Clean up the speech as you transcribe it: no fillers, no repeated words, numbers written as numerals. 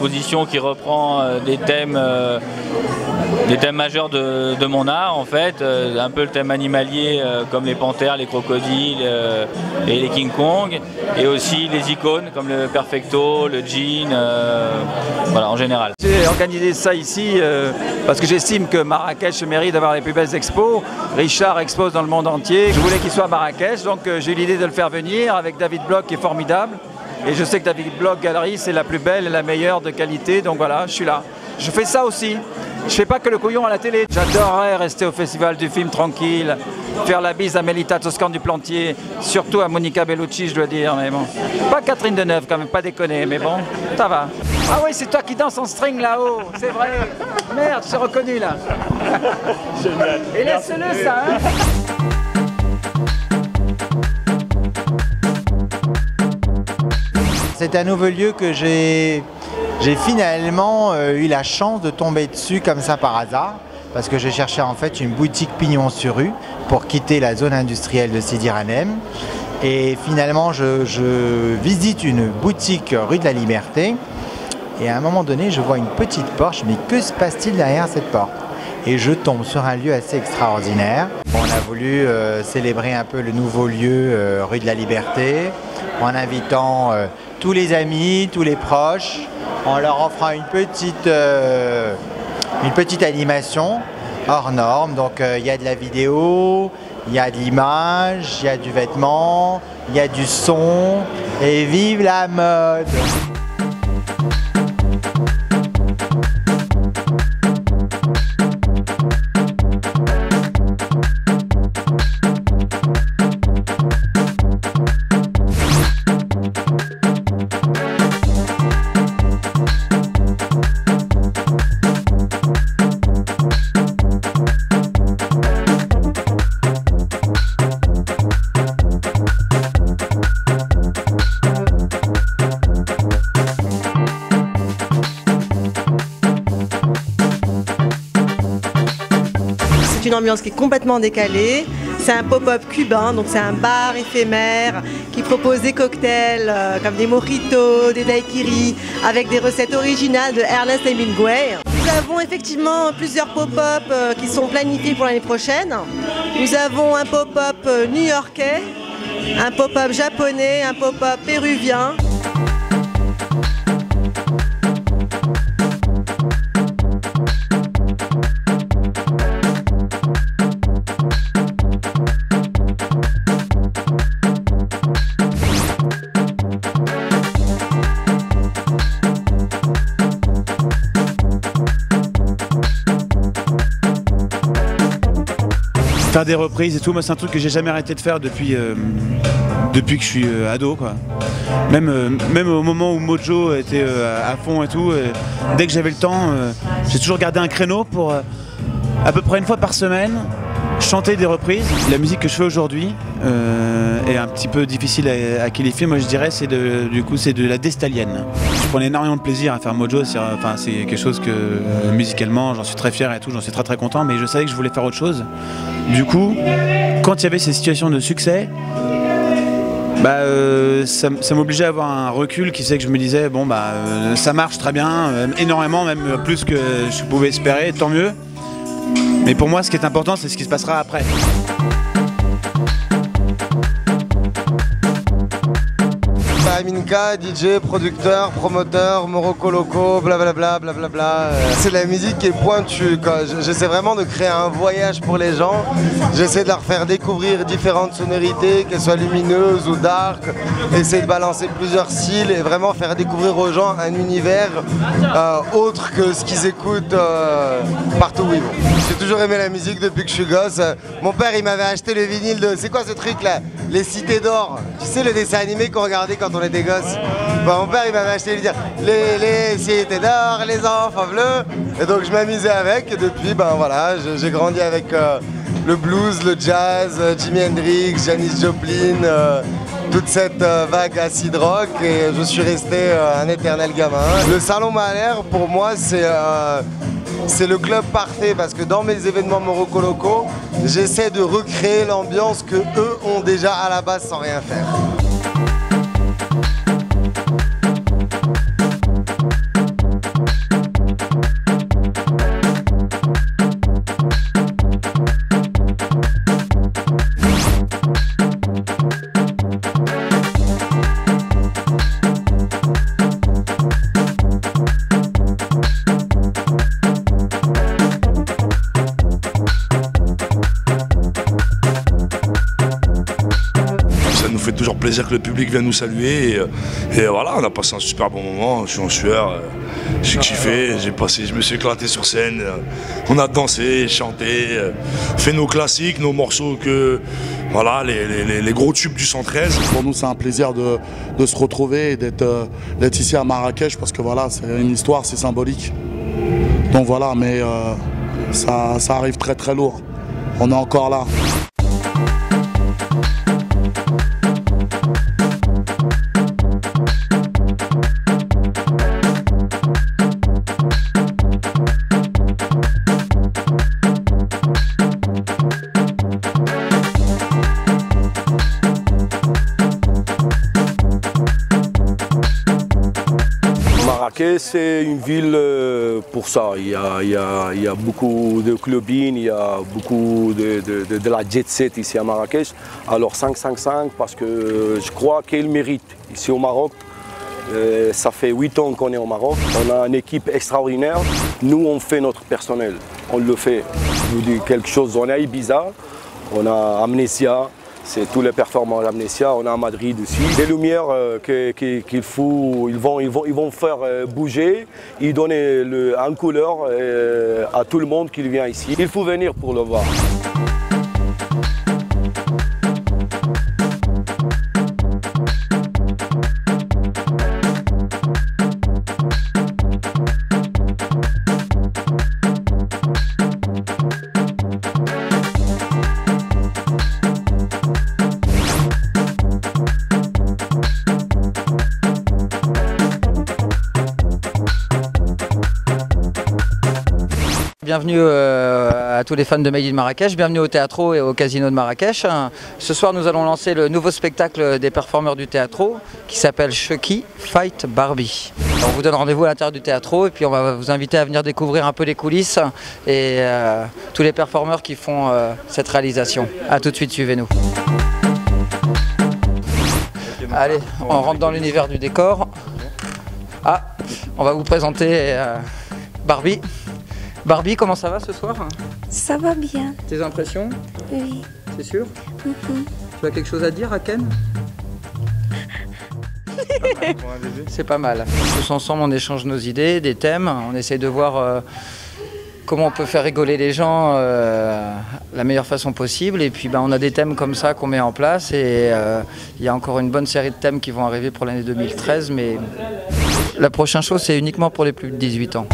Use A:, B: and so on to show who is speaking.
A: exposition qui reprend des thèmes majeurs de mon art en fait, un peu le thème animalier comme les panthères, les crocodiles et les King Kong, et aussi les icônes comme le Perfecto, le jean, voilà en général.
B: J'ai organisé ça ici parce que j'estime que Marrakech mérite d'avoir les plus belles expos. Richard expose dans le monde entier. Je voulais qu'il soit à Marrakech, donc j'ai eu l'idée de le faire venir avec David Bloch qui est formidable. Et je sais que David Bloch Galerie c'est la plus belle et la meilleure de qualité, donc voilà, je suis là. Je fais ça aussi. Je fais pas que le couillon à la télé. J'adorerais rester au festival du film tranquille, faire la bise à Melita Toscan du Plantier, surtout à Monica Bellucci, je dois dire, mais bon. Pas Catherine Deneuve quand même, pas déconner, mais bon, ça va. Ah oui, c'est toi qui danses en string là-haut, c'est vrai. Merde, je suis reconnu là.
C: Génial.
B: Et laisse-le ça, hein.
D: C'est un nouveau lieu que j'ai finalement eu la chance de tomber dessus comme ça par hasard, parce que je cherchais en fait une boutique pignon sur rue pour quitter la zone industrielle de Sidi Ranem. Et finalement je visite une boutique rue de la Liberté et à un moment donné je vois une petite porte, mais que se passe-t-il derrière cette porte? Et je tombe sur un lieu assez extraordinaire. On a voulu célébrer un peu le nouveau lieu rue de la Liberté en invitant tous les amis, tous les proches, en leur offrant une petite animation hors norme. Donc il y a de la vidéo, il y a de l'image, il y a du vêtement, il y a du son, et vive la mode!
E: C'est une ambiance qui est complètement décalée. C'est un pop-up cubain, donc c'est un bar éphémère qui propose des cocktails comme des mojitos, des daiquiris, avec des recettes originales de Ernest Hemingway. Nous avons effectivement plusieurs pop-up qui sont planifiés pour l'année prochaine. Nous avons un pop-up new-yorkais, un pop-up japonais, un pop-up péruvien.
C: Faire des reprises et tout, moi c'est un truc que j'ai jamais arrêté de faire depuis que je suis ado quoi. Même au moment où Mojo était à fond et tout, dès que j'avais le temps, j'ai toujours gardé un créneau pour à peu près une fois par semaine chanter des reprises. La musique que je fais aujourd'hui est un petit peu difficile à qualifier, moi je dirais c'est de la destalienne. Je prenais énormément de plaisir à faire Mojo, c'est quelque chose que musicalement j'en suis très fier et tout, j'en suis très très content, mais je savais que je voulais faire autre chose. Du coup, quand il y avait ces situations de succès, ça m'obligeait à avoir un recul qui fait que je me disais bon ça marche très bien, énormément, même plus que je pouvais espérer, tant mieux. Mais pour moi ce qui est important c'est ce qui se passera après.
F: Aminka, DJ, producteur, promoteur, Morocco Loco, blablabla, blablabla. C'est de la musique qui est pointue, quoi. J'essaie vraiment de créer un voyage pour les gens. J'essaie de leur faire découvrir différentes sonorités, qu'elles soient lumineuses ou dark. Essayer de balancer plusieurs styles et vraiment faire découvrir aux gens un univers autre que ce qu'ils écoutent partout où ils vont. J'ai toujours aimé la musique depuis que je suis gosse. Mon père il m'avait acheté le vinyle de... C'est quoi ce truc là? Les Cités d'Or. Tu sais le dessin animé qu'on regardait quand on était gosses. Mon père il m'avait acheté les Cités d'Or, les enfants bleus. Et donc je m'amusais avec et depuis voilà, j'ai grandi avec le blues, le jazz, Jimi Hendrix, Janis Joplin, toute cette vague acid rock et je suis resté un éternel gamin. Le Salon Mahler pour moi c'est le club parfait parce que dans mes événements Morocco Loco, j'essaie de recréer l'ambiance que eux ont déjà à la base sans rien faire.
G: toujours plaisir que le public vienne nous saluer. Et voilà, on a passé un super bon moment. Je suis en sueur, j'ai kiffé, je me suis éclaté sur scène. On a dansé, chanté, fait nos classiques, nos morceaux que voilà, les gros tubes du 113.
H: Pour nous, c'est un plaisir de se retrouver et d'être ici à Marrakech parce que voilà, c'est une histoire, c'est symbolique. Donc voilà, mais ça arrive très très lourd. On est encore là.
I: Marrakech, c'est une ville pour ça. Il y a beaucoup de clubbing, il y a beaucoup de la jet set ici à Marrakech. Alors 5-5-5 parce que je crois qu'il mérite ici au Maroc. Ça fait 8 ans qu'on est au Maroc. On a une équipe extraordinaire. Nous, on fait notre personnel. On le fait. Je vous dis quelque chose. On a Ibiza, on a Amnesia. C'est tous les performants d'Amnesia, on a à Madrid aussi. Des lumières qu'il faut, ils vont faire bouger, ils donnent une couleur à tout le monde qui vient ici. Il faut venir pour le voir.
B: Bienvenue à tous les fans de Made in Marrakech, bienvenue au Théâtro et au Casino de Marrakech. Ce soir nous allons lancer le nouveau spectacle des performeurs du Théâtro qui s'appelle Chucky Fight Barbie. On vous donne rendez-vous à l'intérieur du Théâtro et puis on va vous inviter à venir découvrir un peu les coulisses et tous les performeurs qui font cette réalisation. A tout de suite, suivez-nous. Allez, on rentre dans l'univers du décor. Ah, on va vous présenter Barbie. Barbie, comment ça va ce soir?
J: Ça va bien.
B: Tes impressions?
J: Oui.
B: C'est sûr? Tu as quelque chose à dire à Ken? C'est pas mal. Tous ensemble, on échange nos idées, des thèmes. On essaye de voir comment on peut faire rigoler les gens la meilleure façon possible. Et puis on a des thèmes comme ça qu'on met en place. Et il y a encore une bonne série de thèmes qui vont arriver pour l'année 2013. Mais la prochaine chose, c'est uniquement pour les plus de 18 ans.